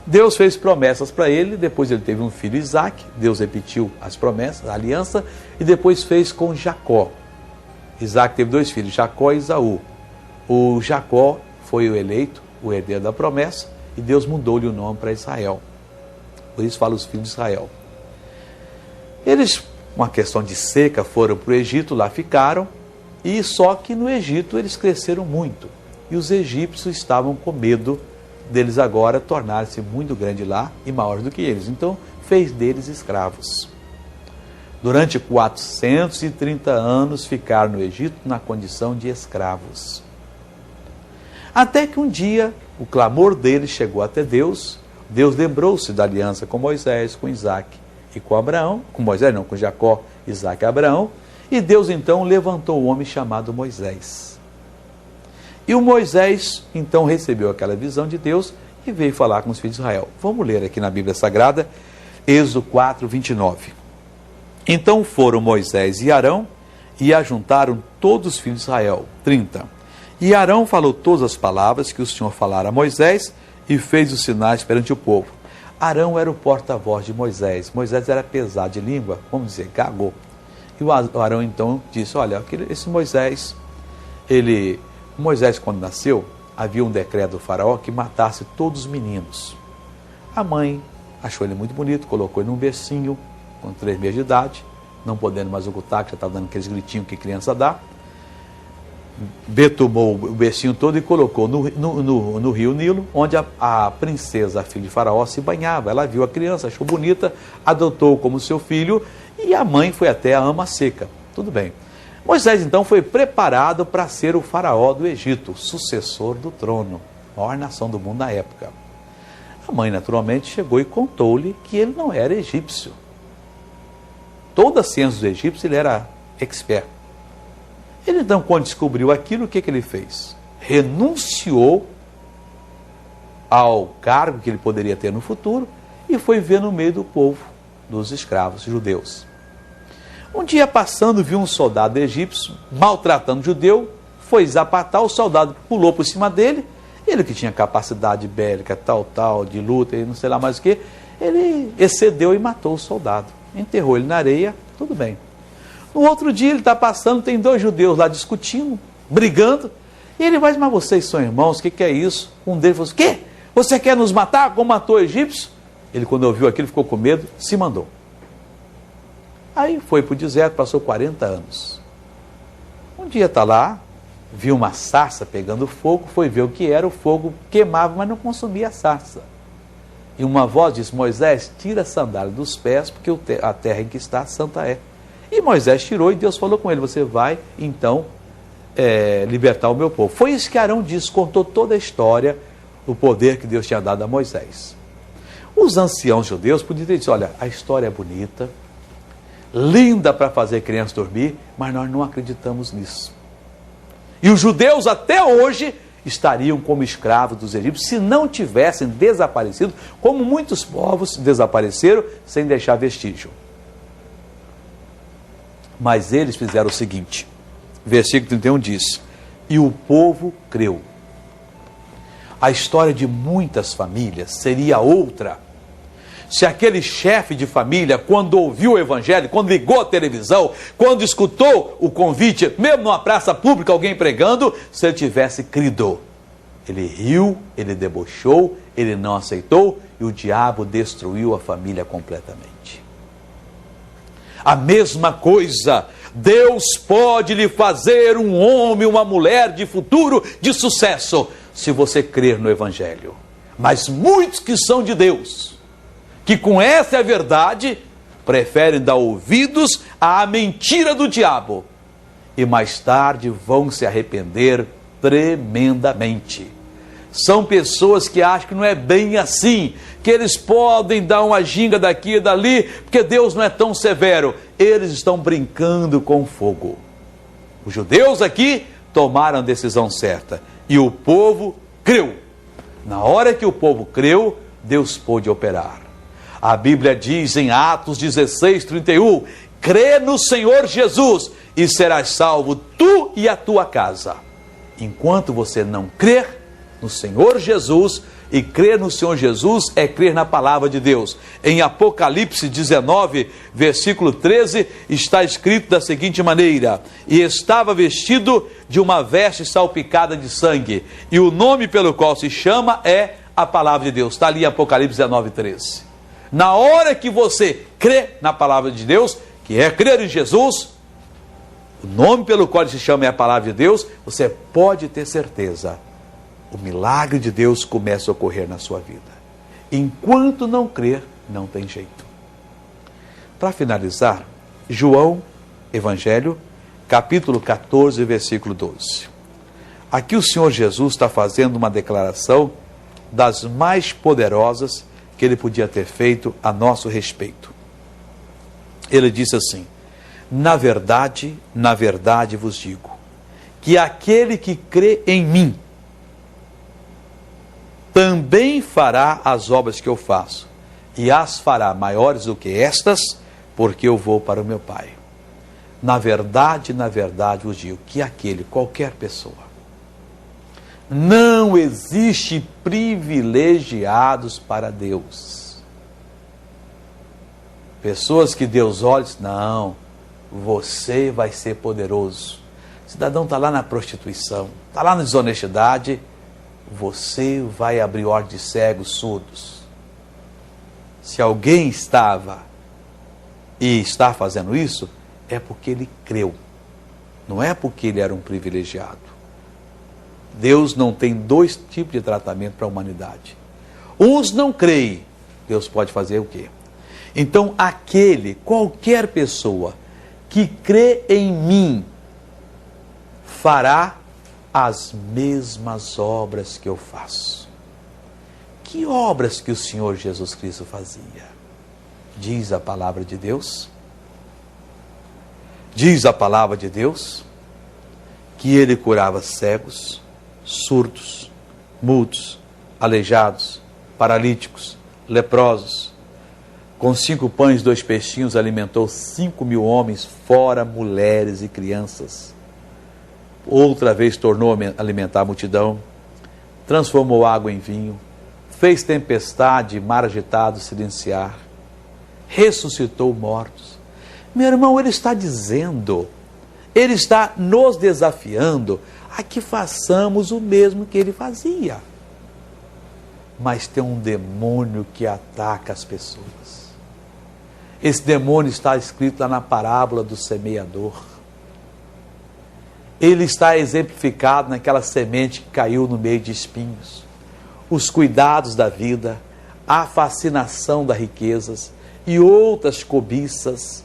B: Deus fez promessas para ele, depois ele teve um filho, Isaac. Deus repetiu as promessas, a aliança, e depois fez com Jacó. Isaac teve 2 filhos, Jacó e Esaú. O Jacó foi o eleito, o herdeiro da promessa, e Deus mudou-lhe o nome para Israel. Por isso fala os filhos de Israel. Eles, uma questão de seca, foram para o Egito, lá ficaram, e só que no Egito eles cresceram muito. E os egípcios estavam com medo deles agora tornarem-se muito grandes lá e maiores do que eles. Então fez deles escravos. Durante 430 anos ficaram no Egito na condição de escravos. Até que um dia o clamor deles chegou até Deus. Deus lembrou-se da aliança com Moisés, com Isaac e com Abraão. Com Moisés não, com Jacó, Isaac e Abraão. E Deus então levantou um homem chamado Moisés. E o Moisés então recebeu aquela visão de Deus e veio falar com os filhos de Israel. Vamos ler aqui na Bíblia Sagrada, Êxodo 4, 29. Então foram Moisés e Arão e ajuntaram todos os filhos de Israel. 30. E Arão falou todas as palavras que o Senhor falara a Moisés e fez os sinais perante o povo. Arão era o porta-voz de Moisés. Moisés era pesado de língua, vamos dizer, gagou. E o Arão então disse: olha, esse Moisés, Moisés quando nasceu, havia um decreto do faraó que matasse todos os meninos. A mãe achou ele muito bonito, colocou ele num bercinho, com 3 meses de idade, não podendo mais ocultar, que já estava dando aqueles gritinhos que criança dá. Betumou o bercinho todo e colocou no rio Nilo, onde a princesa, a filha de faraó, se banhava. Ela viu a criança, achou bonita, adotou como seu filho, e a mãe foi até a ama seca. Tudo bem. Moisés então foi preparado para ser o faraó do Egito, sucessor do trono, a maior nação do mundo na época. A mãe naturalmente chegou e contou-lhe que ele não era egípcio. Toda a ciência dos egípcios ele era expert. Ele então, quando descobriu aquilo, o que ele fez? Renunciou ao cargo que ele poderia ter no futuro e foi ver no meio do povo, dos escravos judeus. Um dia passando, viu um soldado egípcio maltratando o judeu, foi zapatar, o soldado pulou por cima dele, ele que tinha capacidade bélica, tal, de luta, e não sei lá mais o que, ele excedeu e matou o soldado. Enterrou ele na areia, tudo bem. No outro dia ele está passando, tem 2 judeus lá discutindo, brigando, e ele vai: mas vocês são irmãos, o que é isso? Um deles falou: o quê? Você quer nos matar como matou o egípcio? Ele, quando ouviu aquilo, ficou com medo, se mandou. Aí foi para o deserto, passou 40 anos. Um dia está lá, viu uma sarça pegando fogo, foi ver o que era, o fogo queimava, mas não consumia a sarça. E uma voz disse: Moisés, tira a sandália dos pés, porque a terra em que está santa é. E Moisés tirou e Deus falou com ele: você vai então libertar o meu povo. Foi isso que Arão disse, contou toda a história, o poder que Deus tinha dado a Moisés. Os anciãos judeus podiam ter dito: olha, a história é bonita, linda para fazer crianças dormir, mas nós não acreditamos nisso. E os judeus até hoje estariam como escravos dos egípcios se não tivessem desaparecido, como muitos povos desapareceram sem deixar vestígio. Mas eles fizeram o seguinte, versículo 31 diz: e o povo creu. A história de muitas famílias seria outra se aquele chefe de família, quando ouviu o evangelho, quando ligou a televisão, quando escutou o convite, mesmo numa praça pública, alguém pregando, se ele tivesse crido. Ele riu, ele debochou, ele não aceitou e o diabo destruiu a família completamente. A mesma coisa, Deus pode lhe fazer um homem, uma mulher de futuro, de sucesso, se você crer no evangelho. Mas muitos que são de Deus, que conhecem a verdade, preferem dar ouvidos à mentira do diabo e mais tarde vão se arrepender tremendamente. São pessoas que acham que não é bem assim, que eles podem dar uma ginga daqui e dali, porque Deus não é tão severo. Eles estão brincando com fogo. Os judeus aqui tomaram a decisão certa e o povo creu. Na hora que o povo creu, Deus pôde operar. A Bíblia diz em Atos 16:31, crê no Senhor Jesus e serás salvo tu e a tua casa. Enquanto você não crer no Senhor Jesus, e crer no Senhor Jesus é crer na palavra de Deus. Em Apocalipse 19, versículo 13, está escrito da seguinte maneira: e estava vestido de uma veste salpicada de sangue, e o nome pelo qual se chama é a palavra de Deus. Está ali em Apocalipse 19, 13. Na hora que você crê na palavra de Deus, que é crer em Jesus, o nome pelo qual se chama é a palavra de Deus, você pode ter certeza, o milagre de Deus começa a ocorrer na sua vida. Enquanto não crer, não tem jeito. Para finalizar, João, Evangelho, capítulo 14, versículo 12. Aqui o Senhor Jesus está fazendo uma declaração das mais poderosas que ele podia ter feito a nosso respeito. Ele disse assim: na verdade vos digo, que aquele que crê em mim, também fará as obras que eu faço, e as fará maiores do que estas, porque eu vou para o meu Pai. Na verdade vos digo, que aquele, qualquer pessoa, não existe privilegiados para Deus. Pessoas que Deus olha e diz: não, você vai ser poderoso. O cidadão está lá na prostituição, está lá na desonestidade, você vai abrir olhos de cegos, surdos. Se alguém estava e está fazendo isso, é porque ele creu, não é porque ele era um privilegiado. Deus não tem dois tipos de tratamento para a humanidade. Uns não creem, Deus pode fazer o quê? Então qualquer pessoa que crê em mim, fará as mesmas obras que eu faço. Que obras que o Senhor Jesus Cristo fazia? Diz a palavra de Deus. Diz a palavra de Deus que ele curava cegos, surdos, mudos, aleijados, paralíticos, leprosos. Com 5 pães e 2 peixinhos alimentou 5.000 homens, fora mulheres e crianças. Outra vez tornou a alimentar a multidão, transformou água em vinho, fez tempestade e mar agitado silenciar, ressuscitou mortos. Meu irmão, ele está dizendo, ele está nos desafiando a que façamos o mesmo que ele fazia. Mas tem um demônio que ataca as pessoas. Esse demônio está escrito lá na parábola do semeador. Ele está exemplificado naquela semente que caiu no meio de espinhos. Os cuidados da vida, a fascinação das riquezas e outras cobiças.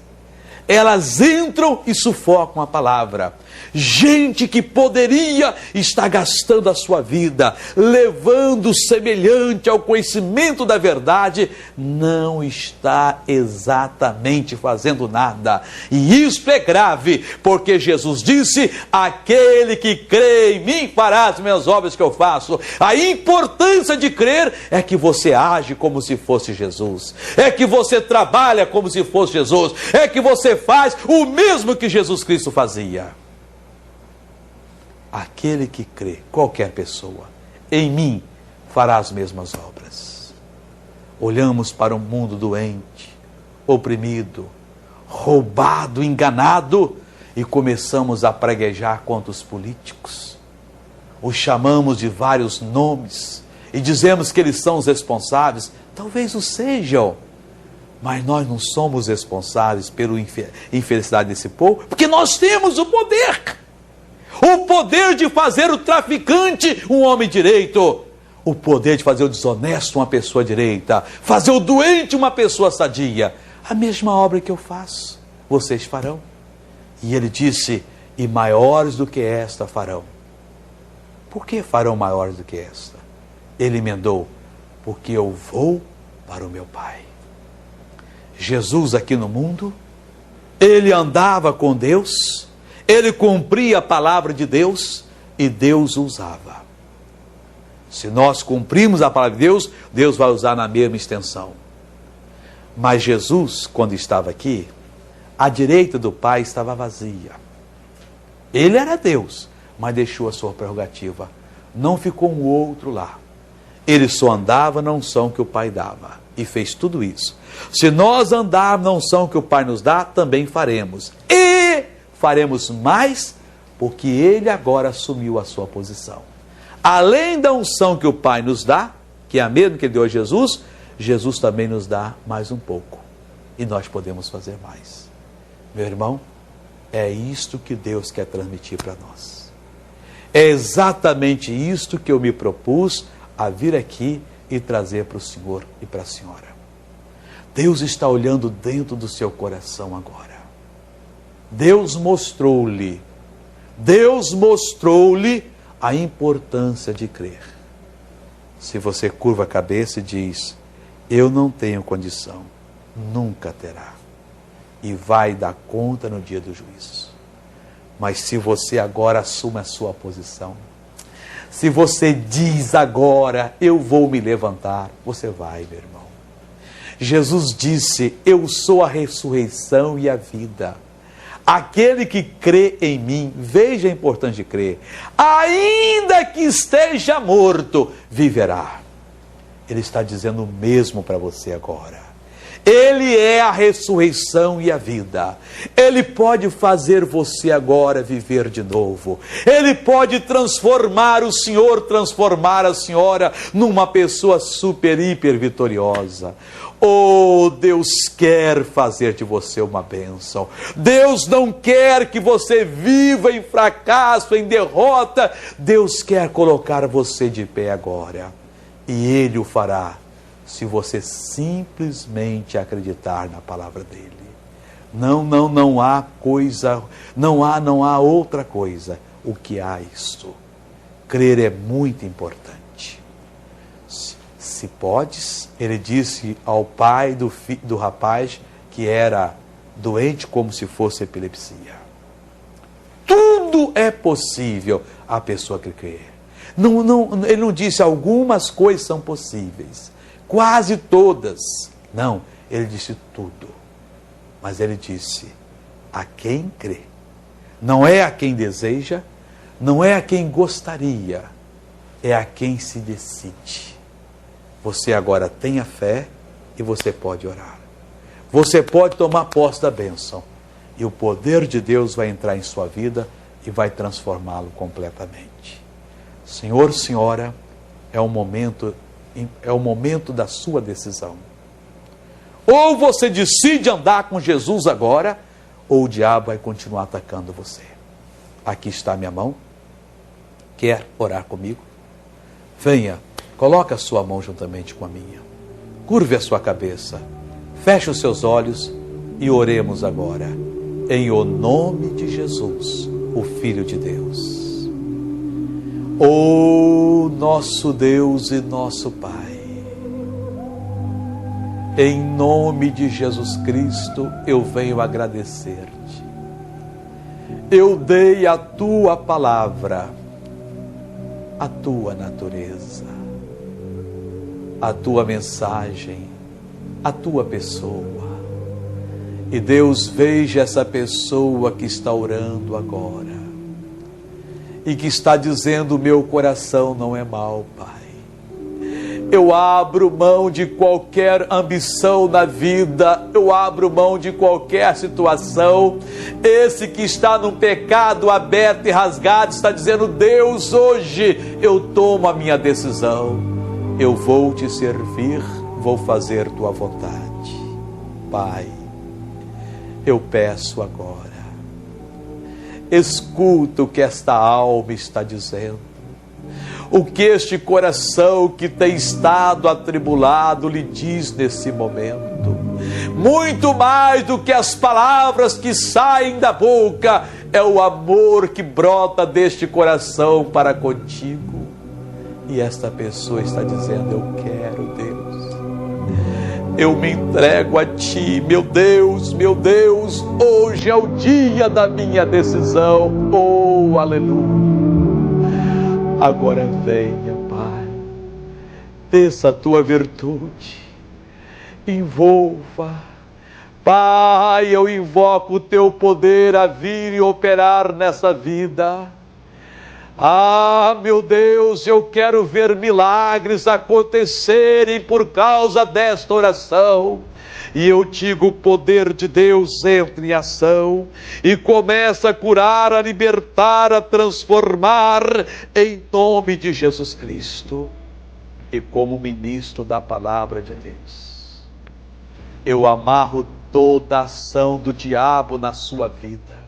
B: elas entram e sufocam a palavra. Gente que poderia estar gastando a sua vida, levando semelhante ao conhecimento da verdade, não está exatamente fazendo nada. E isso é grave, porque Jesus disse: aquele que crê em mim fará as minhas obras que eu faço. A importância de crer é que você age como se fosse Jesus, é que você trabalha como se fosse Jesus, é que você faz o mesmo que Jesus Cristo fazia. Aquele que crê, qualquer pessoa, em mim fará as mesmas obras. Olhamos para um mundo doente, oprimido, roubado, enganado, e começamos a praguejar contra os políticos. Os chamamos de vários nomes e dizemos que eles são os responsáveis. Talvez o sejam, mas nós não somos responsáveis pela infelicidade desse povo, porque nós temos o poder. O poder de fazer o traficante um homem direito. O poder de fazer o desonesto uma pessoa direita. Fazer o doente uma pessoa sadia. A mesma obra que eu faço, vocês farão. E ele disse: e maiores do que esta farão. Por que farão maiores do que esta? Ele emendou: porque eu vou para o meu Pai. Jesus aqui no mundo, ele andava com Deus, ele cumpria a palavra de Deus e Deus o usava. Se nós cumprimos a palavra de Deus, Deus vai usar na mesma extensão. Mas Jesus, quando estava aqui, a direita do Pai estava vazia. Ele era Deus, mas deixou a sua prerrogativa. Não ficou um outro lá. Ele só andava na unção que o Pai dava. E fez tudo isso. Se nós andarmos na unção que o Pai nos dá, também faremos. E faremos mais, porque ele agora assumiu a sua posição. Além da unção que o Pai nos dá, que é a mesma que ele deu a Jesus, Jesus também nos dá mais um pouco. E nós podemos fazer mais. Meu irmão, é isto que Deus quer transmitir para nós. É exatamente isto que eu me propus a vir aqui e trazer para o Senhor e para a senhora. Deus está olhando dentro do seu coração agora. Deus mostrou-lhe a importância de crer. Se você curva a cabeça e diz: eu não tenho condição, nunca terá. E vai dar conta no dia do juízo. Mas se você agora assume a sua posição, se você diz agora: eu vou me levantar, você vai, meu irmão. Jesus disse: eu sou a ressurreição e a vida. Aquele que crê em mim, veja a importância de crer, ainda que esteja morto, viverá. Ele está dizendo o mesmo para você agora. Ele é a ressurreição e a vida. Ele pode fazer você agora viver de novo. Ele pode transformar o senhor, transformar a senhora numa pessoa super, hiper vitoriosa. Oh, Deus quer fazer de você uma bênção. Deus não quer que você viva em fracasso, em derrota. Deus quer colocar você de pé agora. E Ele o fará, se você simplesmente acreditar na palavra dele. Não há coisa, não há outra coisa. O que há isto? Crer é muito importante. Se podes, ele disse ao pai do rapaz que era doente como se fosse epilepsia. Tudo é possível à pessoa que crê. Ele não disse algumas coisas são possíveis. Quase todas. Não, ele disse tudo. Mas ele disse: a quem crê. Não é a quem deseja, não é a quem gostaria, é a quem se decide. Você agora tem a fé e você pode orar. Você pode tomar posse da bênção. E o poder de Deus vai entrar em sua vida e vai transformá-lo completamente. Senhor, senhora, é o momento da sua decisão. Ou você decide andar com Jesus agora, ou o diabo vai continuar atacando você. Aqui está a minha mão. Quer orar comigo? Venha, coloque a sua mão juntamente com a minha. Curve a sua cabeça, feche os seus olhos e oremos agora. em o nome de Jesus, o Filho de Deus. Ó nosso Deus e nosso Pai, em nome de Jesus Cristo, eu venho agradecer-te. Eu dei a tua palavra, a tua natureza, a tua mensagem, a tua pessoa. E Deus, veja essa pessoa que está orando agora e que está dizendo: meu coração não é mau, Pai. Eu abro mão de qualquer ambição na vida, eu abro mão de qualquer situação. Esse que está num pecado aberto e rasgado está dizendo: Deus, hoje eu tomo a minha decisão, eu vou te servir, vou fazer tua vontade. Pai, eu peço agora, escuta o que esta alma está dizendo, o que este coração que tem estado atribulado lhe diz nesse momento. Muito mais do que as palavras que saem da boca, é o amor que brota deste coração para contigo. E esta pessoa está dizendo: eu quero, Deus, eu me entrego a ti, meu Deus, hoje é o dia da minha decisão. Oh, aleluia. Agora venha, Pai, desça a tua virtude, envolva. Pai, eu invoco o teu poder a vir e operar nessa vida. Ah, meu Deus, eu quero ver milagres acontecerem por causa desta oração. E eu digo: o poder de Deus entra em ação e começa a curar, a libertar, a transformar, em nome de Jesus Cristo. E como ministro da palavra de Deus, eu amarro toda a ação do diabo na sua vida.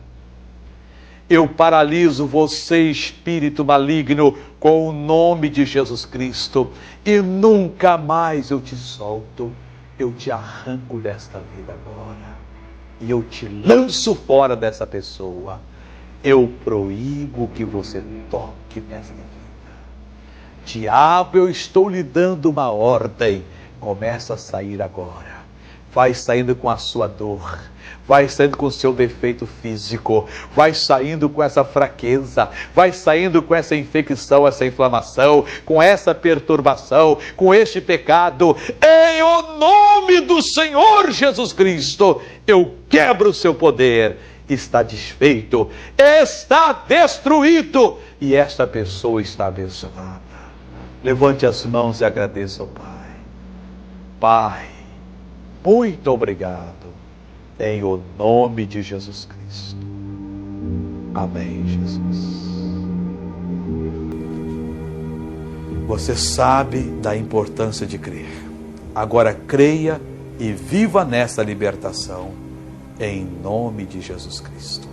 B: Eu paraliso você, espírito maligno, com o nome de Jesus Cristo, e nunca mais eu te solto. Eu te arranco desta vida agora, e eu te lanço fora dessa pessoa. Eu proíbo que você toque nesta vida. Diabo, eu estou lhe dando uma ordem. Começa a sair agora. Vai saindo com a sua dor, vai saindo com o seu defeito físico, vai saindo com essa fraqueza, vai saindo com essa infecção, essa inflamação, com essa perturbação, com este pecado. Em o nome do Senhor Jesus Cristo, eu quebro o seu poder. Está desfeito, está destruído, e esta pessoa está abençoada. Levante as mãos e agradeça ao Pai. Pai, muito obrigado, em o nome de Jesus Cristo. Amém, Jesus. Você sabe da importância de crer. Agora creia e viva nessa libertação, em nome de Jesus Cristo.